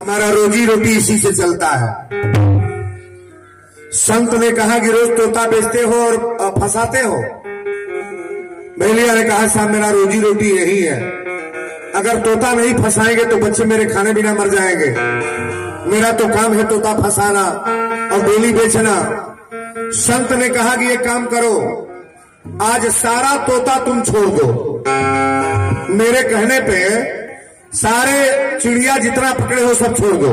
हमारा रोजी रोटी इसी से चलता है। संत ने कहा कि रोज तोता बेचते हो और फंसाते हो। बहलिया ने कहा साहब मेरा रोजी रोटी यही है, अगर तोता नहीं फंसाएंगे तो बच्चे मेरे खाने बिना मर जाएंगे। मेरा तो काम है तोता फंसाना और बेली बेचना। संत ने कहा कि ये काम करो, आज सारा तोता तुम छोड़ दो। मेरे कहने पे सारे चिड़िया जितना पकड़े हो सब छोड़ दो।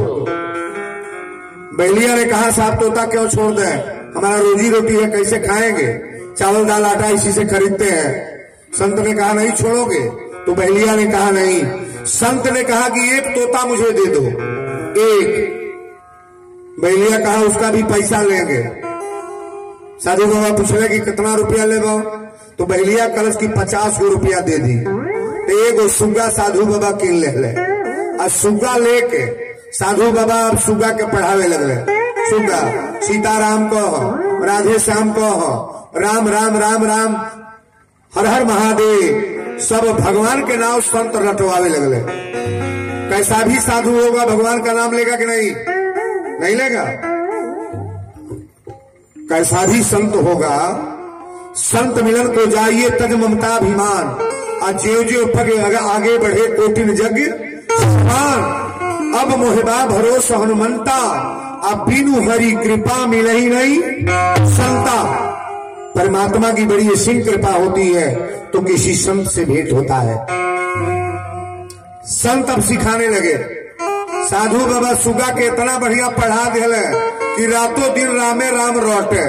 बहलिया ने कहा साहब तोता क्यों छोड़ दें, हमारा रोजी रोटी है, कैसे खाएंगे, चावल दाल आटा इसी से खरीदते हैं। संत ने कहा नहीं छोड़ोगे, तो बहलिया ने कहा नहीं। संत ने कहा कि एक तोता मुझे दे दो, एक। बहलिया कहा उसका भी पैसा लेंगे। साधु बाबा पूछले कि कितना रुपया लेबो, तो बहलिया कलश की 50 रुपया दे दी। एगो सुग्गा साधु बाबा किन ले और सुग्गा लेके साधु बाबा अब सुग्गा के पढ़ावे लगले। सुग्गा सीताराम को हो, राधे श्याम को हो, राम राम राम राम, हर हर महादेव, सब भगवान के नाम संत रटवावे लगले। कैसा भी साधु होगा भगवान का नाम लेगा कि नहीं, नहीं लेगा। कैसा भी संत होगा, संत मिलन को जाइए तज ममता अभिमान, जेव जेव पग आगे बढ़े कोटिन जग समान। अब मोहबा भरोसा हनुमंता, अब बिनु हरि कृपा मिले ही नहीं संता। परमात्मा की बड़ी असीम कृपा होती है तो किसी संत से भेंट होता है। संत अब सिखाने लगे। साधु बाबा सुगा के इतना बढ़िया पढ़ा दिले कि रातों दिन रामे राम रोटे।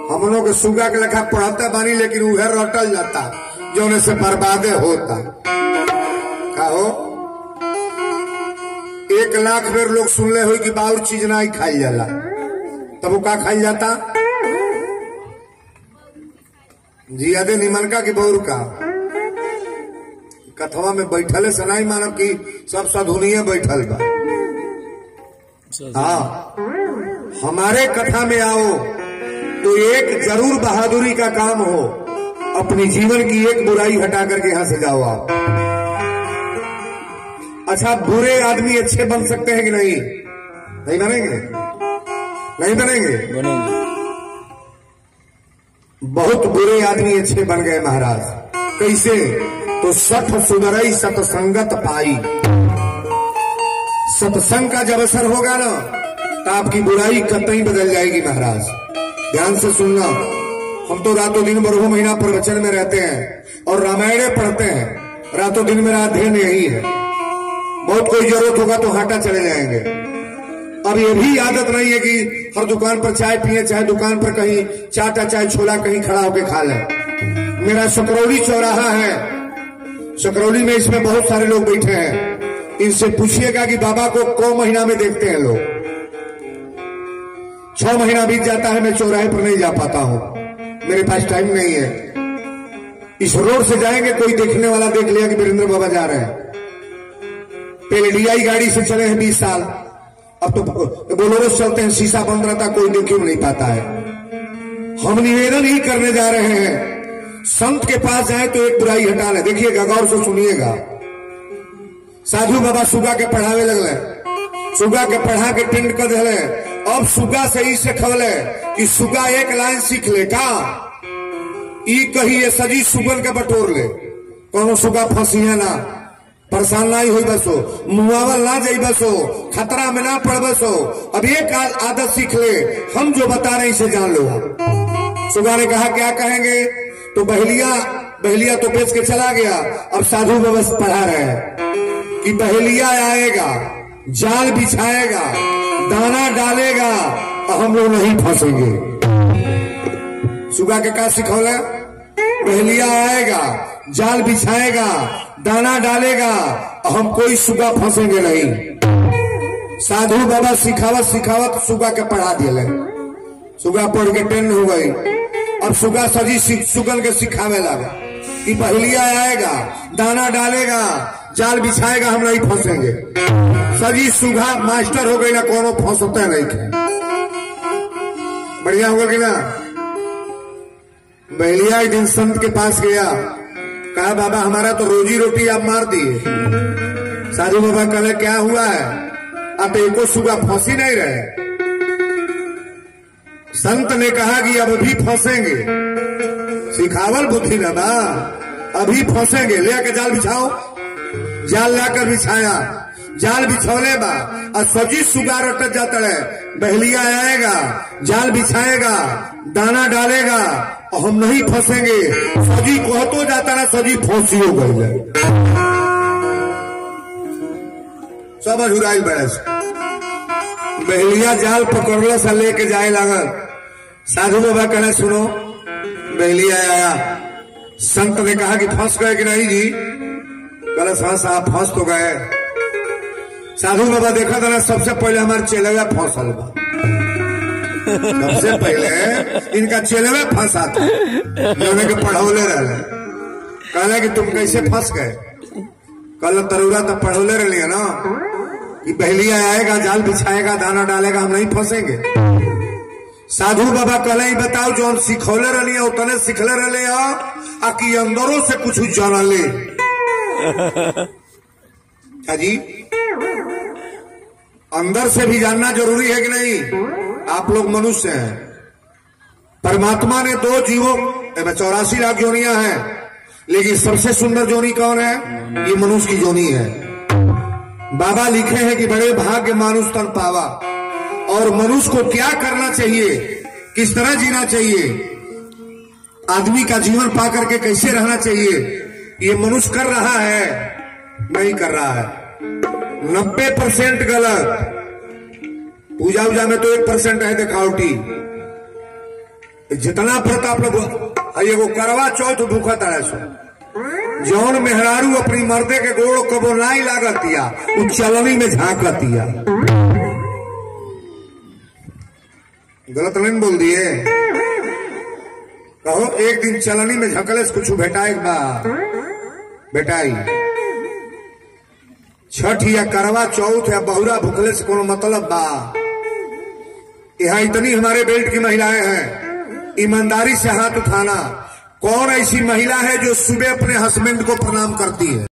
हम लोग सुगा के लेखा पढ़ाते बानी, लेकिन उधर रोटल जाता जो से बर्बादे होता। कहो 1 लाख बेर लोग सुनले हो कि बाउर चीज ना ही खाई जाला, तब वो का खाई जाता, जियादे निमनका की बौर का। कथवा में बैठले सनाई मानव की सब साधुनिया बैठल बा। हाँ, हमारे कथा में आओ तो एक जरूर बहादुरी का काम हो, अपनी जीवन की एक बुराई हटा करके यहां से जाओ आप। अच्छा, बुरे आदमी अच्छे बन सकते हैं कि नहीं, नहीं बनेंगे, नहीं बनेंगे, बनेंगे। बहुत बुरे आदमी अच्छे बन गए महाराज। कैसे, तो सठ सुधरई सतसंगत पाई। सत्संग का जब असर होगा ना तो आपकी बुराई कतई बदल जाएगी महाराज। ध्यान से सुनना, हम तो रातों दिन 12 महीना प्रवचन में रहते हैं और रामायण पढ़ते हैं। रातों दिन मेरा अध्ययन यही है। बहुत कोई जरूरत होगा तो हाटा चले जाएंगे। अब ये भी आदत नहीं है कि हर दुकान पर चाय पिए, चाहे दुकान पर कहीं चाटा चाय छोला कहीं खड़ा होकर खा लें। मेरा सकरौली चौराहा है, सकरौली में इसमें बहुत सारे लोग बैठे हैं। इनसे पूछिएगा कि बाबा को कौ महीना में देखते हैं लोग। 6 महीना बीत जाता है, मैं चौराहे पर नहीं जा पाता हूं, मेरे पास टाइम नहीं है। इस रोड से जाएंगे, कोई देखने वाला देख लिया कि वीरेंद्र बाबा जा रहे हैं। पहले डीआई गाड़ी से चले हैं 20 साल, अब तो बोलेरो चलते हैं, शीशा बंद रहता, कोई देख ही नहीं पाता है। हम निवेदन ही करने जा रहे हैं, संत के पास जाए तो एक बुराई हटा ले। देखिएगा, गौर से सुनिएगा। साधु बाबा सुगा के पढ़ावे लगले, सुगा के पढ़ा के टेंड कर दिले। अब सुगा से ही सिखवले कि सुगा एक लाइन सीख ले का, ई कही ये सजी सुगन के बटोर ले, कोनो सुगा फंसिए ना, परेशान ना हुई बसो, मुआवल ना जाई बसो, खतरा में ना पड़ बसो। अब एक आदत सीख ले, हम जो बता रहे इसे जान लो। सुगा ने कहा क्या कहेंगे, तो बहलिया तो बेच के चला गया। अब साधु बाबा पढ़ा रहे हैं कि बहलिया आएगा, जाल बिछाएगा, दाना डालेगा और हम लोग नहीं फंसेंगे। सुगा के का सिखौला, बहलिया आएगा, जाल बिछाएगा, दाना डालेगा और हम कोई सुगा फंसेंगे नहीं। साधु बाबा सिखावत सिखावत सुगा के पढ़ा दिए। सुगा पढ़ के टेन हो गई। अब सुगा सजी सुगन के सिखावे लगा कि बहलिया आएगा, दाना डालेगा, जाल बिछाएगा, हम नहीं फंसेंगे। सजी सुगा मास्टर हो गई ना, कोनो फंसते नहीं थे। बढ़िया होगा कि ना। बहलिया एक दिन संत के पास गया, कहा बाबा हमारा तो रोजी रोटी आप मार दिए। साधु बाबा कहले क्या हुआ है? अब एको सुगा फंसी नहीं रहे। संत ने कहा कि अब भी फंसेंगे, सिखावल बुद्धि न बा, अभी फंसेंगे। ले आके जाल बिछाओ। जाल लाकर बिछाया, जाल बिछौले बा और सजी सुगा रट जाता है। बहलिया आएगा, जाल बिछाएगा, दाना डालेगा और हम नहीं फंसेंगे। सजी कहतो जाता ना, सजी फंसी हो गई। सब अझुराइल बड़े से बहलिया जाल पकड़ला सा लेके जाए लागल। साधु बाबा कहना सुनो, बहलिया आया। संत ने कहा कि फंस गए कि नहीं जी? कहला हाँ साहब फंस तो गए। साधु बाबा देखा था ना, सबसे पहले हमारे चेलवा फंसल बा। सबसे पहले इनका चेलवा फंसा था जो के पढ़ौले रहे। कहला कि तुम कैसे फंस गए? कल तरुरा तो पढ़ौले रहे ना कि बहलिया आएगा, जाल बिछाएगा, दाना डालेगा, हम नहीं फंसेंगे। साधु बाबा कहले बताओ जो सिखौले रही उतने सिखले रहे आ कि अंदरों से कुछ जानले। क्या जी? अंदर से भी जानना जरूरी है कि नहीं? आप लोग मनुष्य हैं। परमात्मा ने दो जीवों 84 लाख जोनियां हैं, लेकिन सबसे सुंदर जोनी कौन है? ये मनुष्य की जोनी है। बाबा लिखे हैं कि बड़े भाग्य मानुष तन पावा। और मनुष्य को क्या करना चाहिए, किस तरह जीना चाहिए, आदमी का जीवन पा करके कैसे रहना चाहिए, ये मनुष्य कर रहा है? नहीं कर रहा है। 90% गलत। पूजा उजा में तो 1% है दिखावटी। जितना व्रत आप लोग वो करवा चौथ भूखा तारा सो जौन मेहरारू अपनी मर्दे के गोड़ कबो नहीं लागतिया, उस चलनी में झांकतिया। गलत नहीं बोल दिए? कहो एक दिन चलनी में झकले से कुछ भेटाई बा? बेटाई छठ या करवा चौथ या बहुरा भूखले से कोनो मतलब बा? यहाँ इतनी हमारे बेल्ट की महिलाएं हैं, ईमानदारी से हाथ उठाना। कौन ऐसी महिला है जो सुबह अपने हस्बैंड को प्रणाम करती है?